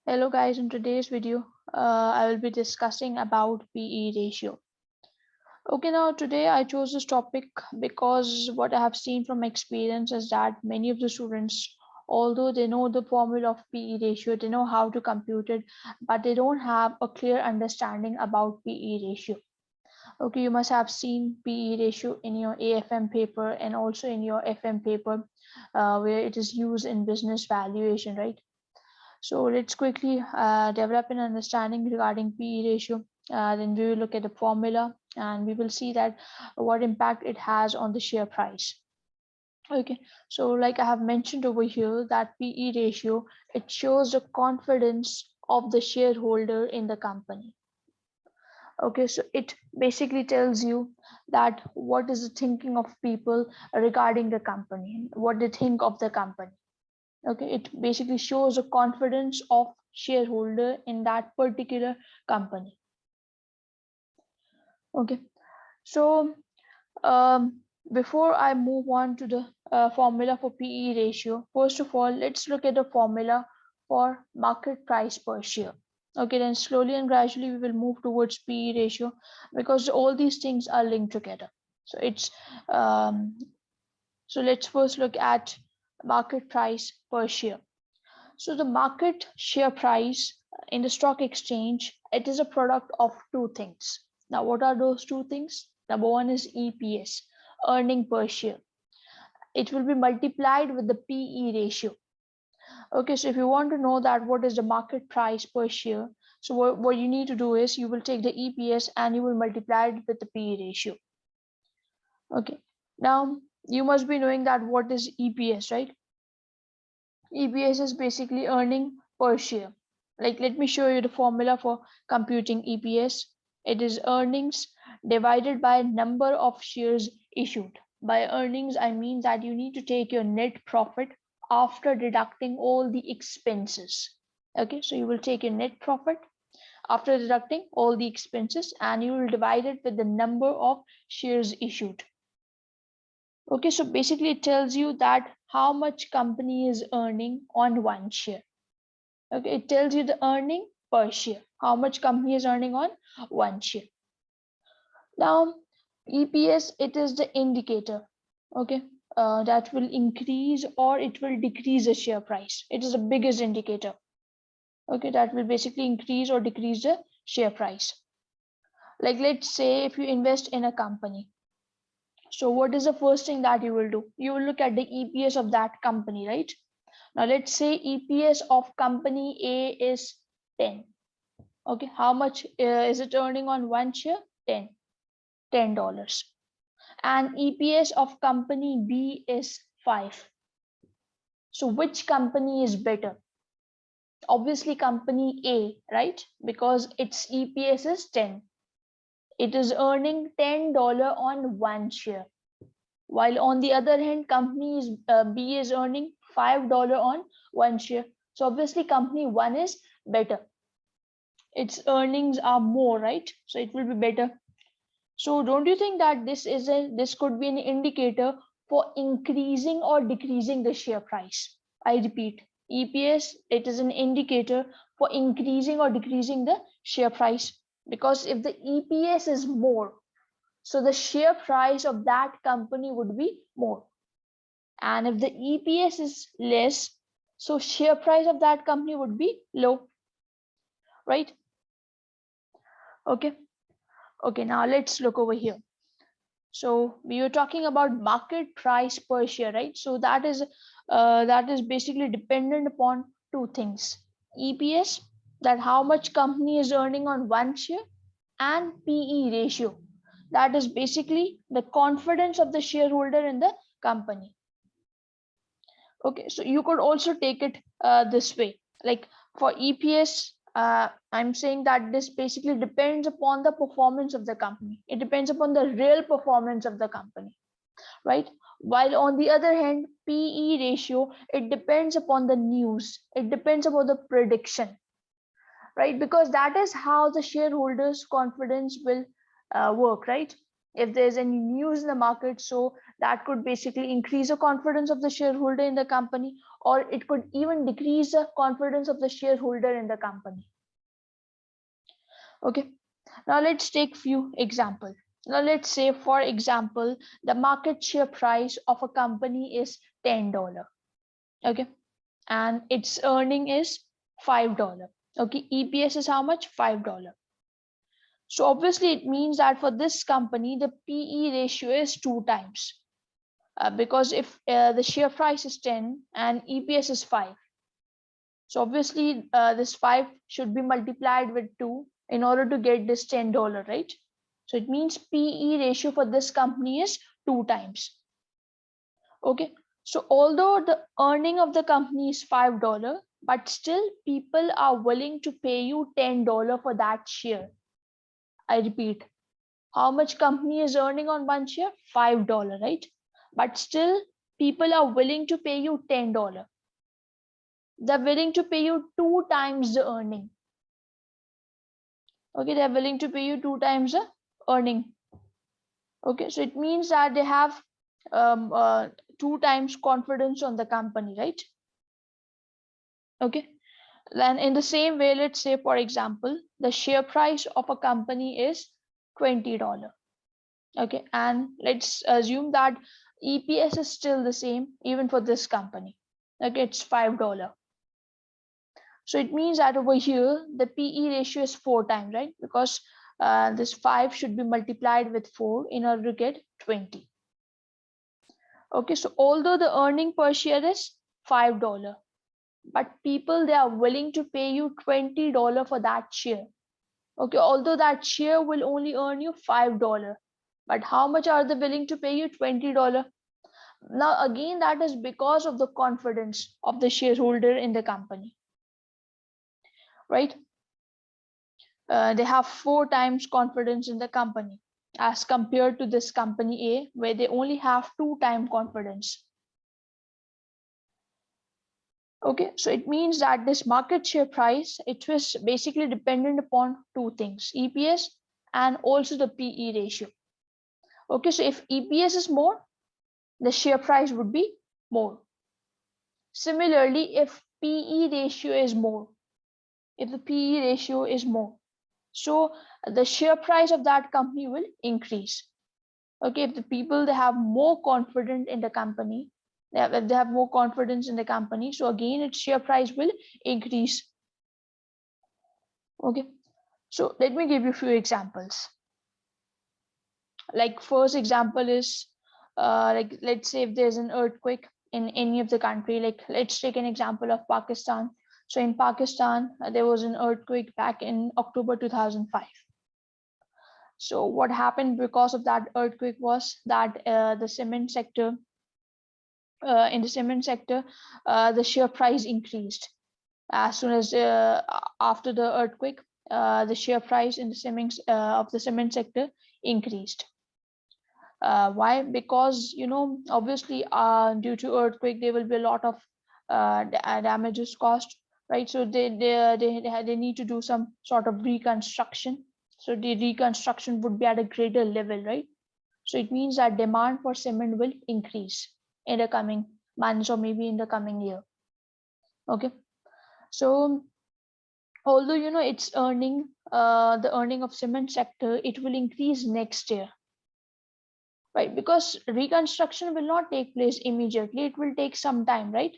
Hello guys, in today's video, I will be discussing about PE ratio. Okay, now today I chose this topic because what I have seen from experience is that many of the students, although they know the formula of PE ratio, they know how to compute it, but they don't have a clear understanding about PE ratio. Okay, you must have seen PE ratio in your AFM paper and also in your FM paper, where it is used in business valuation, right? So let's quickly develop an understanding regarding PE ratio. Then we will look at the formula and we will see that what impact it has on the share price. Okay, so like I have mentioned over here that PE ratio, it shows the confidence of the shareholder in the company. Okay, so it basically tells you that what is the thinking of people regarding the company, what they think of the company. Okay, it basically shows the confidence of shareholder in that particular company. Okay, so before I move on to the formula for PE ratio, first of all let's look at the formula for market price per share. Okay, then slowly and gradually we will move towards PE ratio because all these things are linked together. So it's so let's first look at market price per share. So the market share price in the stock exchange, it is a product of two things. Now, what are those two things? Number one is EPS, earning per share. It will be multiplied with the PE ratio. Okay, so if you want to know that what is the market price per share, so what you need to do is you will take the EPS and you will multiply it with the PE ratio. Okay, now you must be knowing that what is EPS, right? EPS is basically earning per share. Like, let me show you the formula for computing EPS. It is earnings divided by number of shares issued. By earnings, I mean that you need to take your net profit after deducting all the expenses. Okay, so you will take your net profit after deducting all the expenses and you will divide it with the number of shares issued. Okay, so basically it tells you that how much company is earning on one share. Okay, it tells you the earning per share, how much company is earning on one share. Now, EPS, it is the indicator, okay, that will increase or it will decrease the share price. It is the biggest indicator, okay, that will basically increase or decrease the share price. Like, let's say if you invest in a company, so what is the first thing that you will do? You will look at the EPS of that company, right? Now let's say EPS of company A is 10. Okay, how much is it earning on one share? 10, $10. And EPS of company B is 5. So which company is better? Obviously company A, right? Because its EPS is 10. It is earning $10 on one share. While on the other hand, company B is earning $5 on one share. So obviously company one is better. Its earnings are more, right? So it will be better. So don't you think that this could be an indicator for increasing or decreasing the share price? I repeat, EPS, it is an indicator for increasing or decreasing the share price. Because if the EPS is more, so the share price of that company would be more. And if the EPS is less, so share price of that company would be low, right? Okay. Okay, now let's look over here. So we were talking about market price per share, right? So that is basically dependent upon two things: EPS, that how much company is earning on one share, and PE ratio, that is basically the confidence of the shareholder in the company. Okay, so you could also take it this way, like for EPS, I'm saying that this basically depends upon the performance of the company. It depends upon the real performance of the company, right? While on the other hand, PE ratio, it depends upon the news. It depends upon the prediction, right? Because that is how the shareholders' confidence will work, right? if there's any news in the market, so that could basically increase the confidence of the shareholder in the company, or it could even decrease the confidence of the shareholder in the company. Okay, now let's take few examples. Now let's say, for example, the market share price of a company is $10. Okay, and its earning is $5. Okay, EPS is how much? $5. So obviously it means that for this company, the PE ratio is 2 times. Because if the share price is 10 and EPS is 5, so obviously this 5 should be multiplied with 2 in order to get this $10, right? So it means PE ratio for this company is 2 times. Okay, so although the earning of the company is $5, but still people are willing to pay you $10 for that share. I repeat, how much company is earning on one share? $5, right? But still people are willing to pay you $10. They're willing to pay you 2 times the earning. Okay, they're willing to pay you 2 times the earning. Okay, so it means that they have 2 times confidence on the company, right? Okay, then in the same way, let's say, for example, the share price of a company is $20. Okay, and let's assume that EPS is still the same even for this company. Okay, it's $5. So it means that over here the PE ratio is 4 times, right? Because this 5 should be multiplied with 4 in order to get 20. Okay, so although the earning per share is $5, but people, they are willing to pay you $20 for that share. Okay, although that share will only earn you $5, but how much are they willing to pay you? $20. Now again, that is because of the confidence of the shareholder in the company, right? They have 4 times confidence in the company as compared to this company A, where they only have 2 times confidence. Okay, so it means that this market share price, it was basically dependent upon 2 things, EPS and also the PE ratio. Okay, so if EPS is more, the share price would be more. Similarly, if PE ratio is more, if the PE ratio is more, so the share price of that company will increase. Okay, if the people, they have more confidence in the company, if they have more confidence in the company, so again its share price will increase. Okay, so let me give you a few examples. Like first example is like, let's say if there's an earthquake in any of the country, like let's take an example of Pakistan. So in Pakistan, there was an earthquake back in October 2005. So what happened because of that earthquake was that the cement sector, in the cement sector, the share price increased. As soon as after the earthquake, the share price in the cement of the cement sector increased. Why? Because, you know, obviously due to earthquake there will be a lot of damages caused, right? So they need to do some sort of reconstruction. So the reconstruction would be at a greater level, right? So it means that demand for cement will increase in the coming months or maybe in the coming year. Okay, so although, you know, it's earning, the earning of cement sector, it will increase next year, right? Because reconstruction will not take place immediately, it will take some time, right?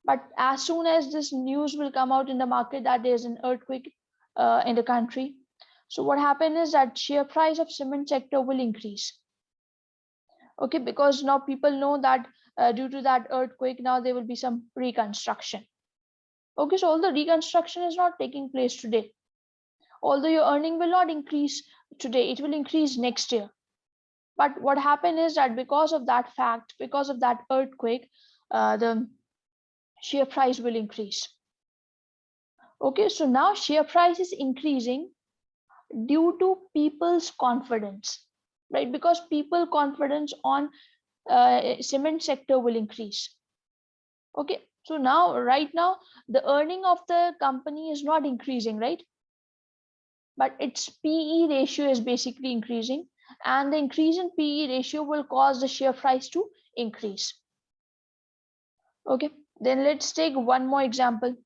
But as soon as this news will come out in the market that there's an earthquake in the country, so what happened is that share price of cement sector will increase. Okay, because now people know that due to that earthquake, now there will be some reconstruction. Okay, so although reconstruction is not taking place today, although your earning will not increase today, it will increase next year. But what happened is that because of that fact, because of that earthquake, the share price will increase. Okay, so now share price is increasing due to people's confidence, right? Because people confidence on cement sector will increase. Okay, so now right now the earning of the company is not increasing, right? But its PE ratio is basically increasing, and the increase in PE ratio will cause the share price to increase. Okay, then let's take one more example.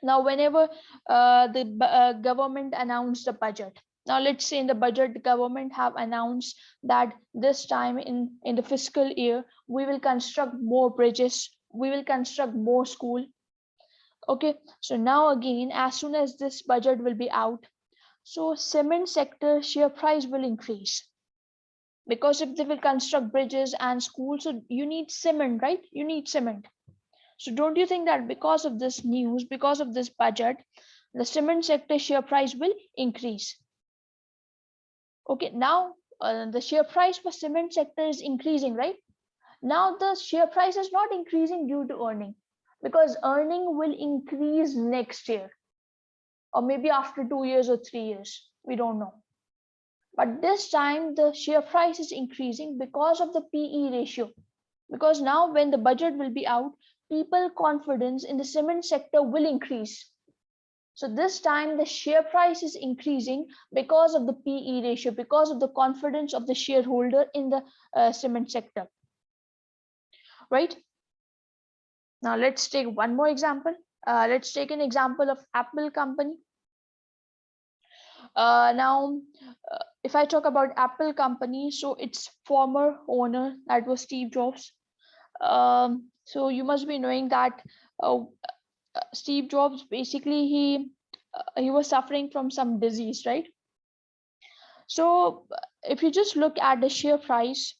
Now, whenever the government announced the budget, now let's say in the budget, the government have announced that this time in the fiscal year, we will construct more bridges, we will construct more school. Okay, so now again, as soon as this budget will be out, so cement sector share price will increase, because if they will construct bridges and schools, so you need cement, right? You need cement. So don't you think that because of this news, because of this budget, the cement sector share price will increase? Okay, now the share price for cement sector is increasing, right? Now the share price is not increasing due to earning, because earning will increase next year, or maybe after 2 years or 3 years, we don't know. But this time the share price is increasing because of the PE ratio, because now when the budget will be out, people confidence in the cement sector will increase. So this time the share price is increasing because of the PE ratio, because of the confidence of the shareholder in the cement sector, right? Now let's take one more example. Let's take an example of Apple company. Now, if I talk about Apple company, so its former owner, that was Steve Jobs. So you must be knowing that Steve Jobs, basically he was suffering from some disease, right? So if you just look at the share price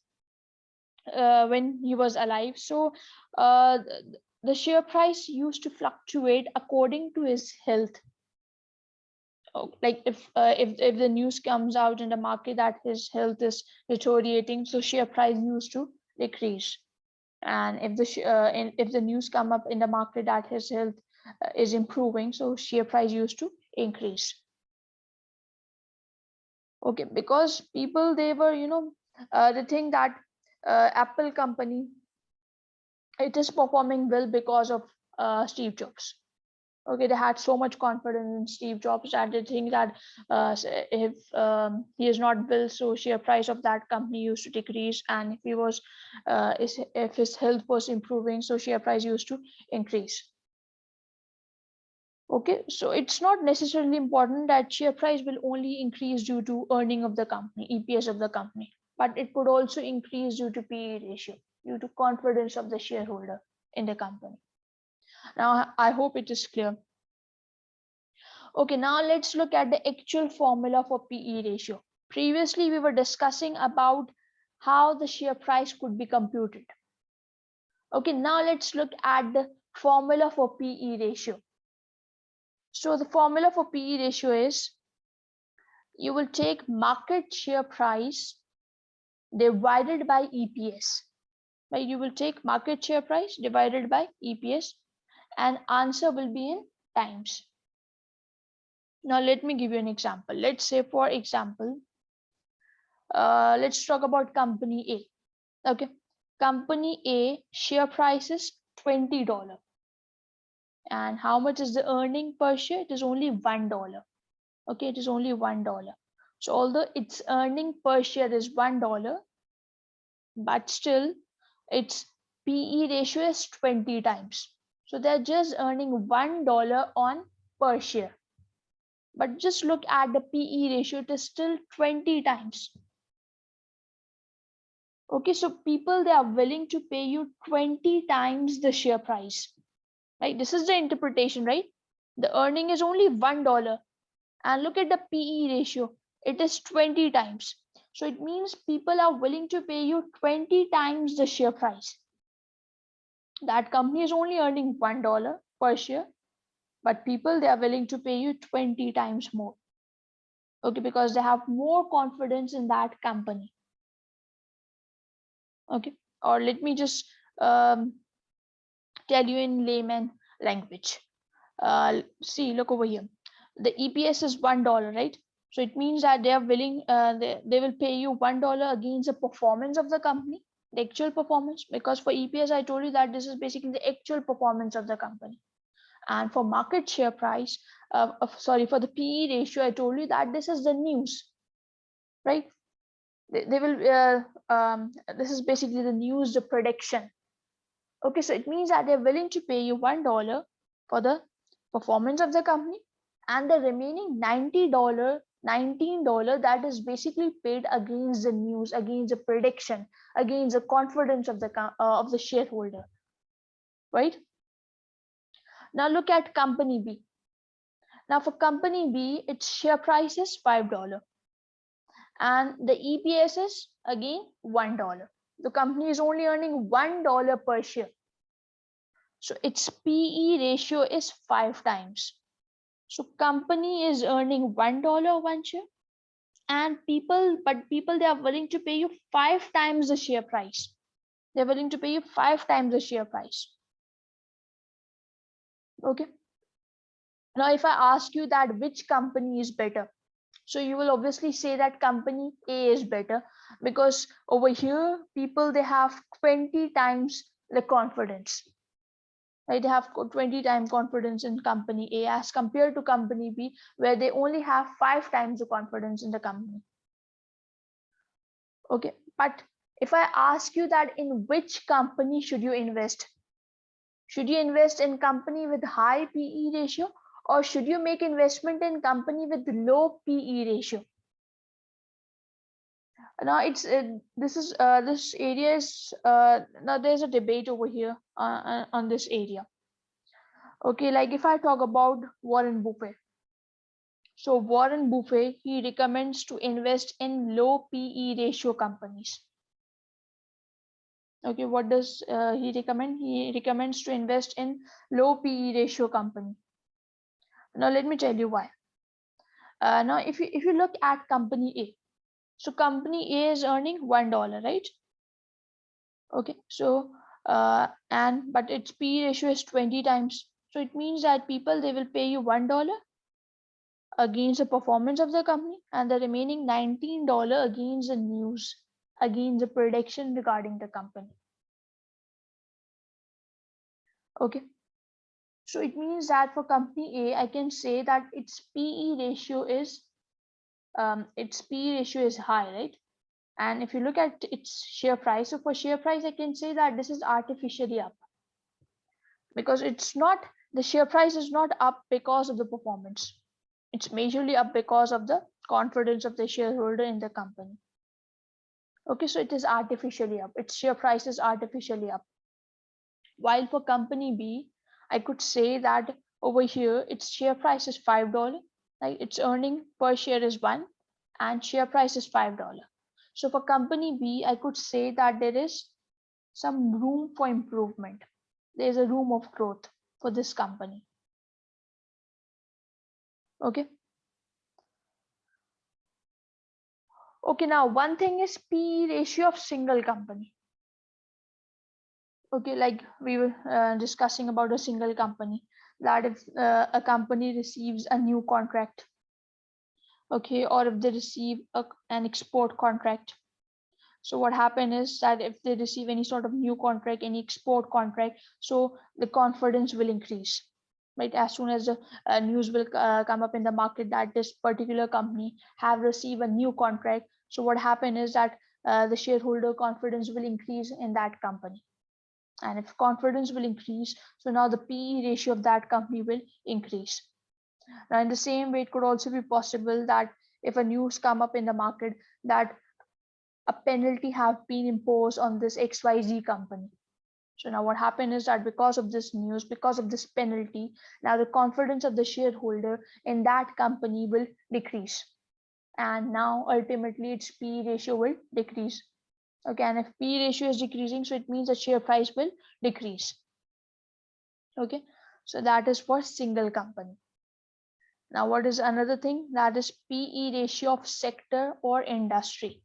when he was alive, so the share price used to fluctuate according to his health. Like if the news comes out in the market that his health is deteriorating, so share price used to decrease. And if the news come up in the market that his health is improving, so share price used to increase. Okay, because people, they were they think that Apple company, it is performing well because of Steve Jobs. Okay, they had so much confidence in Steve Jobs that they think that if he is not well, so share price of that company used to decrease, and if he was if his health was improving, so share price used to increase. Okay, so it's not necessarily important that share price will only increase due to earning of the company, EPS of the company, but it could also increase due to PE ratio, due to confidence of the shareholder in the company. Now, I hope it is clear. Okay, now let's look at the actual formula for PE ratio. Previously, we were discussing about how the share price could be computed. Okay, now let's look at the formula for PE ratio. So the formula for PE ratio is, you will take market share price divided by EPS. Right? You will take market share price divided by EPS, and answer will be in times. Now let me give you an example. Let's say, for example, let's talk about company A. Okay, company A share price is $20, and how much is the earning per share? It is only $1. Okay, it is only $1. So although its earning per share is $1, but still its PE ratio is 20 times. So they're just earning $1 on per share. But just look at the PE ratio, it is still 20 times. Okay, so people, they are willing to pay you 20 times the share price. Right? This is the interpretation, right? The earning is only $1. And look at the PE ratio, it is 20 times. So it means people are willing to pay you 20 times the share price. That company is only earning $1 per share, but people, they are willing to pay you 20 times more. Okay, because they have more confidence in that company. Okay, or let me just tell you in layman language. See, look over here. The EPS is $1, right? So it means that they are willing, they will pay you $1 against the performance of the company, the actual performance, because for EPS, I told you that this is basically the actual performance of the company. And for market share price, for the PE ratio, I told you that this is the news, right? they will this is basically the news, the prediction. Okay, so it means that they're willing to pay you $1 for the performance of the company, and the remaining $19 that is basically paid against the news, against the prediction, against the confidence of the shareholder, right? Now look at company B. Now for company B, its share price is $5 and the EPS is again $1. The company is only earning $1 per share. So its PE ratio is 5 times. So company is earning $1 one share, and people they are willing to pay you 5 times the share price. They're willing to pay you 5 times the share price. Okay. Now if I ask you that which company is better, so you will obviously say that company A is better, because over here people they have 20 times the confidence. Right? They have 20 times confidence in company A as compared to company B, where they only have 5 times the confidence in the company. Okay, but if I ask you that in which company should you invest? Should you invest in company with high PE ratio, or should you make investment in company with low PE ratio? Now it's this area is now there's a debate over here on this area. Okay, like if I talk about Warren Buffett. So Warren Buffett, he recommends to invest in low PE ratio companies. Okay, what does he recommend? He recommends to invest in low PE ratio company. Now let me tell you why. Now if you look at company A, so company A is earning $1, right? Okay, so but its PE ratio is 20 times. So it means that people they will pay you $1 against the performance of the company, and the remaining $19 against the news, against the prediction regarding the company. Okay, so it means that for company A, I can say that its PE ratio is high, right? And if you look at its share price, so for share price, I can say that this is artificially up, because it's not, the share price is not up because of the performance. It's majorly up because of the confidence of the shareholder in the company. Okay, so it is artificially up. Its share price is artificially up. While for company B, I could say that over here its share price is $5. Like its earning per share is 1 and share price is $5. So for company B, I could say that there is some room for improvement. There is a room of growth for this company. Okay. Okay, now one thing is PE ratio of single company. Okay, like we were discussing about a single company, that if a company receives a new contract, okay, or if they receive an export contract. So what happened is that if they receive any sort of new contract, any export contract, so the confidence will increase, right? As soon as the news will come up in the market that this particular company have received a new contract, so what happened is that the shareholder confidence will increase in that company. And if confidence will increase, so now the PE ratio of that company will increase. Now, in the same way, it could also be possible that if a news come up in the market that a penalty have been imposed on this XYZ company. So now what happened is that because of this news, because of this penalty, now the confidence of the shareholder in that company will decrease. And now ultimately its PE ratio will decrease. Okay, and if PE ratio is decreasing, so it means the share price will decrease. Okay, so that is for single company. Now, what is another thing? That is PE ratio of sector or industry.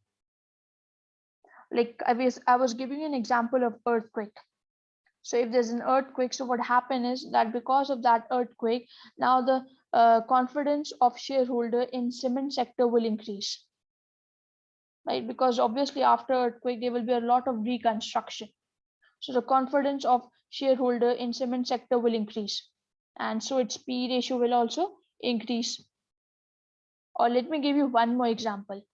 Like I was giving you an example of earthquake. So if there's an earthquake, so what happened is that because of that earthquake, now the confidence of shareholder in cement sector will increase. Right, because obviously after earthquake there will be a lot of reconstruction, so the confidence of shareholder in cement sector will increase, and so its PE ratio will also increase. Or let me give you one more example.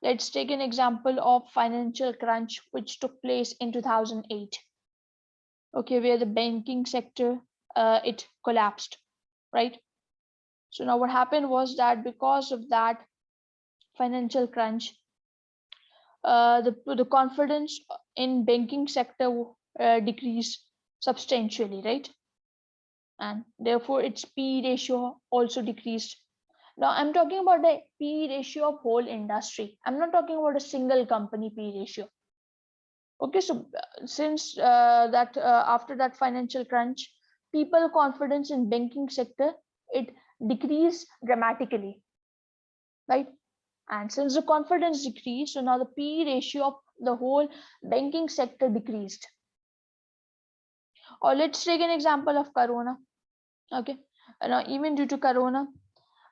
Let's take an example of financial crunch which took place in 2008. Okay, where the banking sector it collapsed, right? So now what happened was that because of that financial crunch, the confidence in banking sector decreased substantially, right? And therefore its P ratio also decreased. Now I'm talking about the P ratio of whole industry. I'm not talking about a single company P ratio. Okay, so since that after that financial crunch, people confidence in banking sector it decreased dramatically, right? And since the confidence decreased, so now the P ratio of the whole banking sector decreased. Or let's take an example of Corona. Okay, now even due to Corona,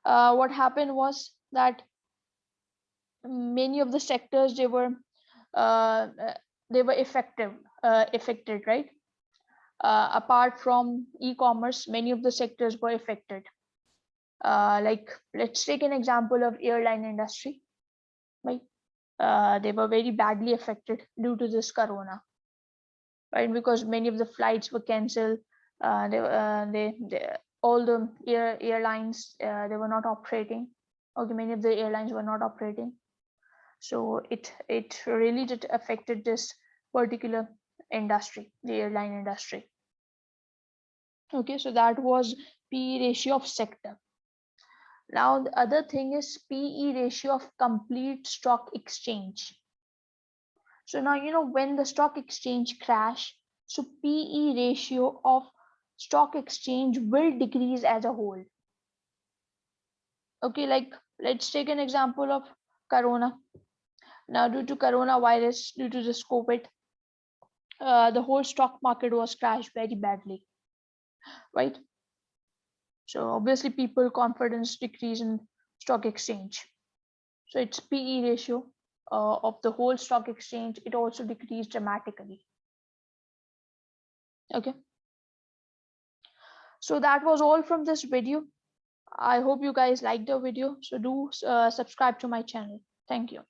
what happened was that many of the sectors uh, they were affected, right? Apart from e-commerce, many of the sectors were affected. Like let's take an example of airline industry, right? They were very badly affected due to this Corona, right? Because many of the flights were cancelled. They all the airlines they were not operating. Okay, many of the airlines were not operating. So it really did affected this particular industry, the airline industry. Okay, so that was P ratio of sector. Now the other thing is PE ratio of complete stock exchange. So now when the stock exchange crash, so PE ratio of stock exchange will decrease as a whole. Okay, like let's take an example of Corona. Now due to coronavirus, due to this COVID, the whole stock market was crashed very badly, right? So obviously people confidence decrease in stock exchange. So its PE ratio of the whole stock exchange, it also decreased dramatically. Okay. So that was all from this video. I hope you guys liked the video. So do subscribe to my channel. Thank you.